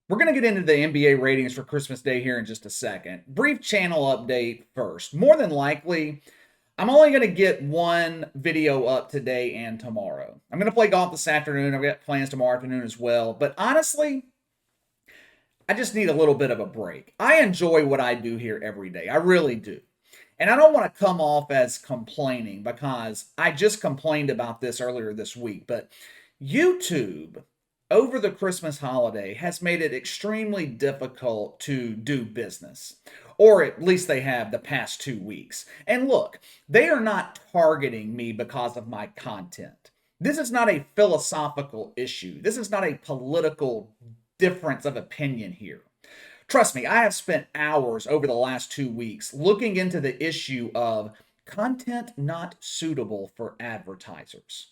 We're going to get into the NBA ratings for Christmas Day here in just a second. Brief channel update first. More than likely, I'm only going to get one video up today and tomorrow. I'm going to play golf this afternoon. I've got plans tomorrow afternoon as well. But honestly, I just need a little bit of a break. I enjoy what I do here every day. I really do. And I don't want to come off as complaining because I just complained about this earlier this week. But YouTube, over the Christmas holiday, has made it extremely difficult to do business. Or at least they have the past 2 weeks. And look, they are not targeting me because of my content. This is not a philosophical issue. This is not a political difference of opinion here. Trust me, I have spent hours over the last 2 weeks looking into the issue of content not suitable for advertisers.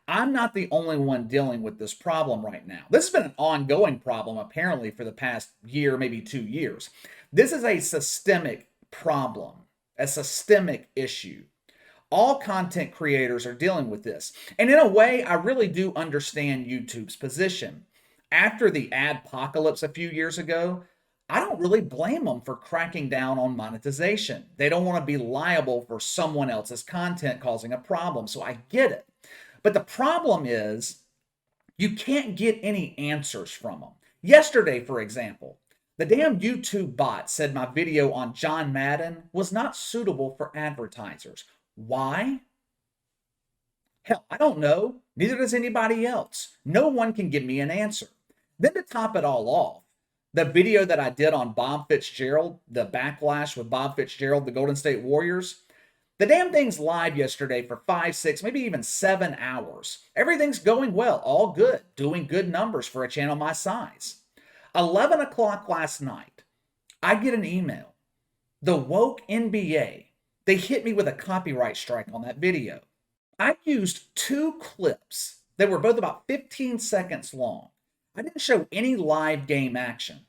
I'm not the only one dealing with this problem right now. This has been an ongoing problem, apparently, for the past year, maybe 2 years. This is a systemic problem, a systemic issue. All content creators are dealing with this. And in a way, I really do understand YouTube's position. After the adpocalypse a few years ago, I don't really blame them for cracking down on monetization. They don't want to be liable for someone else's content causing a problem, so I get it. But the problem is you can't get any answers from them. Yesterday, for example, the damn YouTube bot said my video on John Madden was not suitable for advertisers. Why? Hell, I don't know. Neither does anybody else. No one can give me an answer. Then to top it all off, the video that I did on Bob Fitzgerald, the backlash with Bob Fitzgerald, the Golden State Warriors, the damn thing's live yesterday for 5, 6, maybe even 7 hours. Everything's going well, all good, doing good numbers for a channel my size. 11 o'clock last night, I get an email. The woke NBA, they hit me with a copyright strike on that video. I used 2 clips that were both about 15 seconds long. I didn't show any live game action.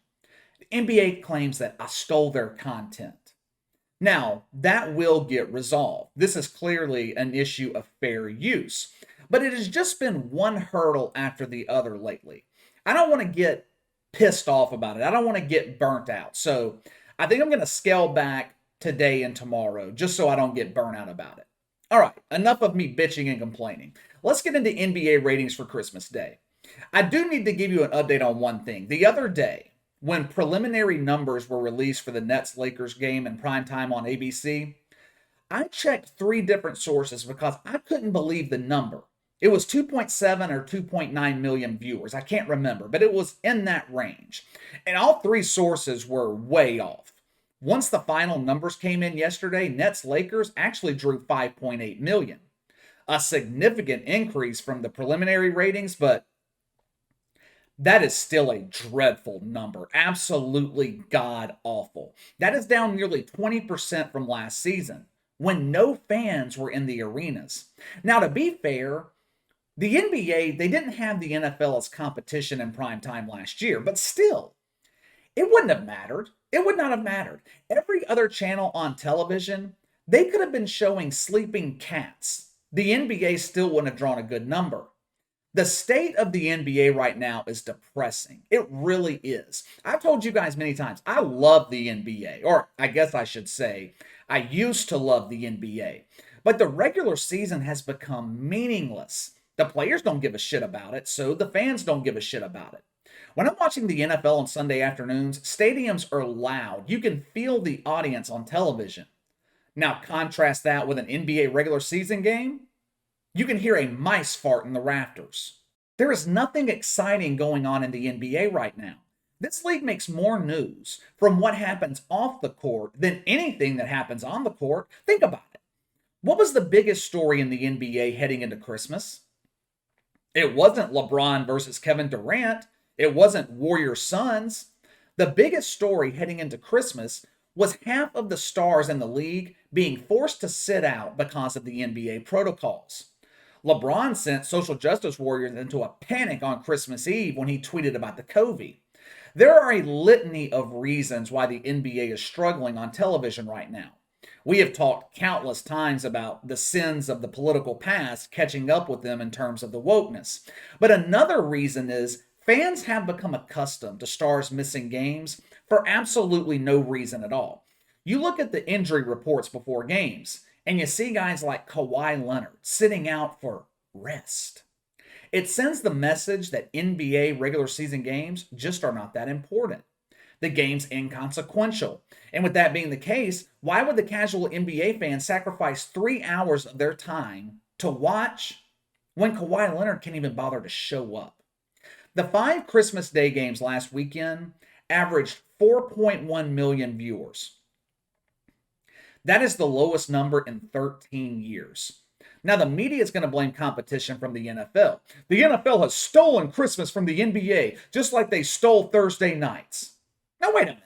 The NBA claims that I stole their content. Now, that will get resolved. This is clearly an issue of fair use, but it has just been one hurdle after the other lately. I don't want to get pissed off about it. I don't want to get burnt out. So I think I'm going to scale back today and tomorrow just so I don't get burnt out about it. All right, enough of me bitching and complaining. Let's get into NBA ratings for Christmas Day. I do need to give you an update on one thing. The other day, when preliminary numbers were released for the Nets-Lakers game in primetime on ABC, I checked 3 different sources because I couldn't believe the number. It was 2.7 or 2.9 million viewers. I can't remember, but it was in that range. And all 3 sources were way off. Once the final numbers came in yesterday, Nets-Lakers actually drew 5.8 million. A significant increase from the preliminary ratings, but that is still a dreadful number. Absolutely god awful. That is down nearly 20% from last season when no fans were in the arenas. Now, to be fair, the NBA, they didn't have the NFL as competition in prime time last year, but still, it wouldn't have mattered. It would not have mattered. Every other channel on television, they could have been showing sleeping cats. The NBA still wouldn't have drawn a good number. The state of the NBA right now is depressing. It really is. I've told you guys many times, I love the NBA, or I guess I should say, I used to love the NBA. But the regular season has become meaningless. The players don't give a shit about it, so the fans don't give a shit about it. When I'm watching the NFL on Sunday afternoons, stadiums are loud. You can feel the audience on television. Now contrast that with an NBA regular season game. You can hear a mice fart in the rafters. There is nothing exciting going on in the NBA right now. This league makes more news from what happens off the court than anything that happens on the court. Think about it. What was the biggest story in the NBA heading into Christmas? It wasn't LeBron versus Kevin Durant. It wasn't Warriors Suns. The biggest story heading into Christmas was half of the stars in the league being forced to sit out because of the NBA protocols. LeBron sent social justice warriors into a panic on Christmas Eve when he tweeted about the COVID. There are a litany of reasons why the NBA is struggling on television right now. We have talked countless times about the sins of the political past catching up with them in terms of the wokeness. But another reason is Fans have become accustomed to stars missing games for absolutely no reason at all. You look at the injury reports before games, and you see guys like Kawhi Leonard sitting out for rest. It sends the message that NBA regular season games just are not that important. The game's inconsequential. And with that being the case, why would the casual NBA fan sacrifice 3 hours of their time to watch when Kawhi Leonard can't even bother to show up? The 5 Christmas Day games last weekend averaged 4.1 million viewers. That is the lowest number in 13 years. Now, the media is going to blame competition from the NFL. The NFL has stolen Christmas from the NBA, just like they stole Thursday nights. Now, wait a minute.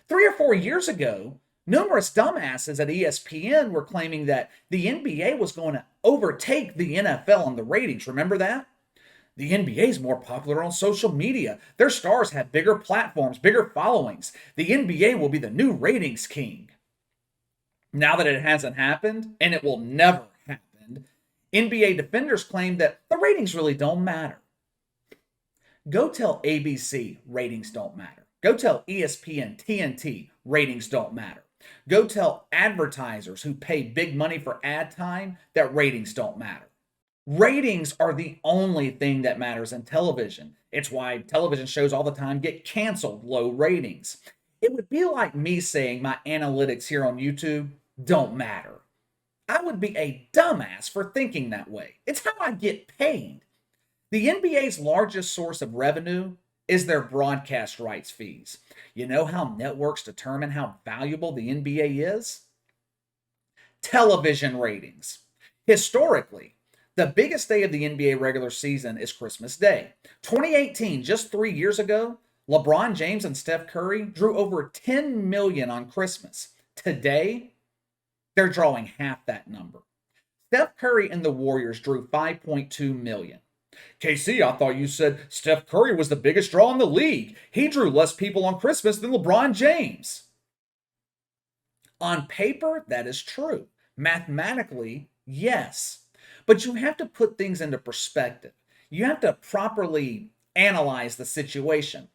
3 or 4 years ago, numerous dumbasses at ESPN were claiming that the NBA was going to overtake the NFL on the ratings. Remember that? The NBA is more popular on social media. Their stars have bigger platforms, bigger followings. The NBA will be the new ratings king. Now that it hasn't happened, and it will never happen, NBA defenders claim that the ratings really don't matter. Go tell ABC ratings don't matter. Go tell ESPN, TNT ratings don't matter. Go tell advertisers who pay big money for ad time that ratings don't matter. Ratings are the only thing that matters in television. It's why television shows all the time get canceled, low ratings. It would be like me saying my analytics here on YouTube don't matter. I would be a dumbass for thinking that way. It's how I get paid. The NBA's largest source of revenue is their broadcast rights fees. You know how networks determine how valuable the NBA is? Television ratings. Historically, the biggest day of the NBA regular season is Christmas Day. 2018, just 3 years ago, LeBron James and Steph Curry drew over 10 million on Christmas. Today, they're drawing half that number. Steph Curry and the Warriors drew 5.2 million. KC, I thought you said Steph Curry was the biggest draw in the league. He drew less people on Christmas than LeBron James. On paper, that is true. Mathematically, yes. But you have to put things into perspective. You have to properly analyze the situation.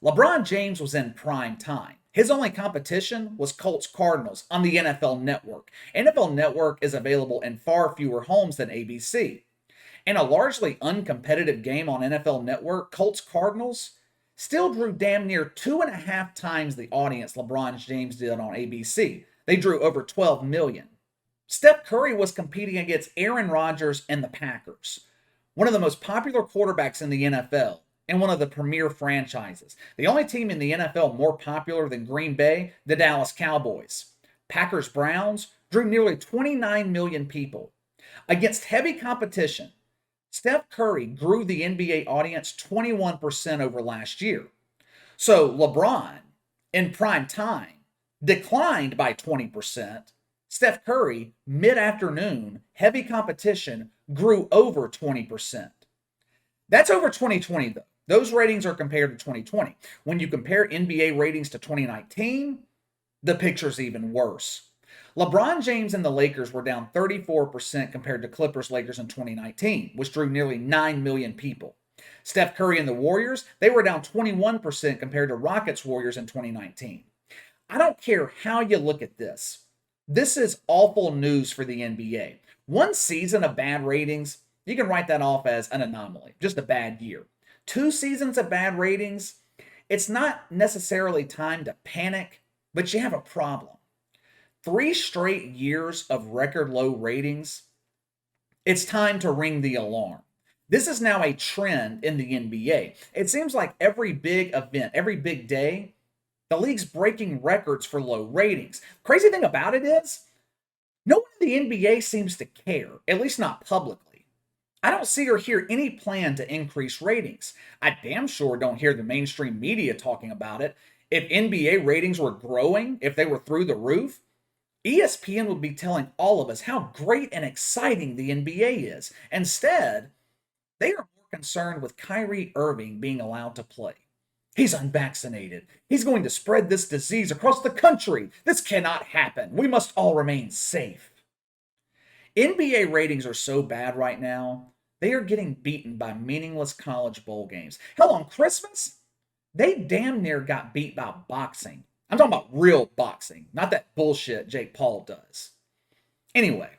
LeBron James was in prime time. His only competition was Colts Cardinals on the NFL Network. NFL Network is available in far fewer homes than ABC. In a largely uncompetitive game on NFL Network, Colts Cardinals still drew damn near 2.5 times the audience LeBron James did on ABC. They drew over 12 million. Steph Curry was competing against Aaron Rodgers and the Packers, one of the most popular quarterbacks in the NFL and one of the premier franchises. The only team in the NFL more popular than Green Bay, the Dallas Cowboys. Packers Browns drew nearly 29 million people. Against heavy competition, Steph Curry grew the NBA audience 21% over last year. So LeBron, in prime time, declined by 20%. Steph Curry, mid-afternoon, heavy competition, grew over 20%. That's over 2020, though. Those ratings are compared to 2020. When you compare NBA ratings to 2019, the picture's even worse. LeBron James and the Lakers were down 34% compared to Clippers-Lakers in 2019, which drew nearly 9 million people. Steph Curry and the Warriors, they were down 21% compared to Rockets-Warriors in 2019. I don't care how you look at this. This is awful news for the NBA. One season of bad ratings, you can write that off as an anomaly, just a bad year. 2 seasons of bad ratings, it's not necessarily time to panic, but you have a problem. 3 straight years of record low ratings, it's time to ring the alarm. This is now a trend in the NBA. It seems like every big event, every big day, the league's breaking records for low ratings. Crazy thing about it is, no one in the NBA seems to care, at least not publicly. I don't see or hear any plan to increase ratings. I damn sure don't hear the mainstream media talking about it. If NBA ratings were growing, if they were through the roof, ESPN would be telling all of us how great and exciting the NBA is. Instead, they are more concerned with Kyrie Irving being allowed to play. He's unvaccinated. He's going to spread this disease across the country. This cannot happen. We must all remain safe. NBA ratings are so bad right now They are getting beaten by meaningless college bowl games. Hell, on Christmas, they damn near got beat by boxing. I'm talking about real boxing, not that bullshit Jake Paul does. Anyway,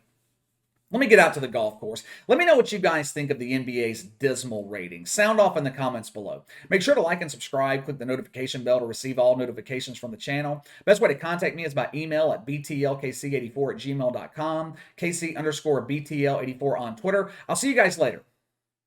let me get out to the golf course. Let me know what you guys think of the NBA's dismal ratings. Sound off in the comments below. Make sure to like and subscribe. Click the notification bell to receive all notifications from the channel. Best way to contact me is by email at btlkc84@gmail.com, KC_BTL84 on Twitter. I'll see you guys later.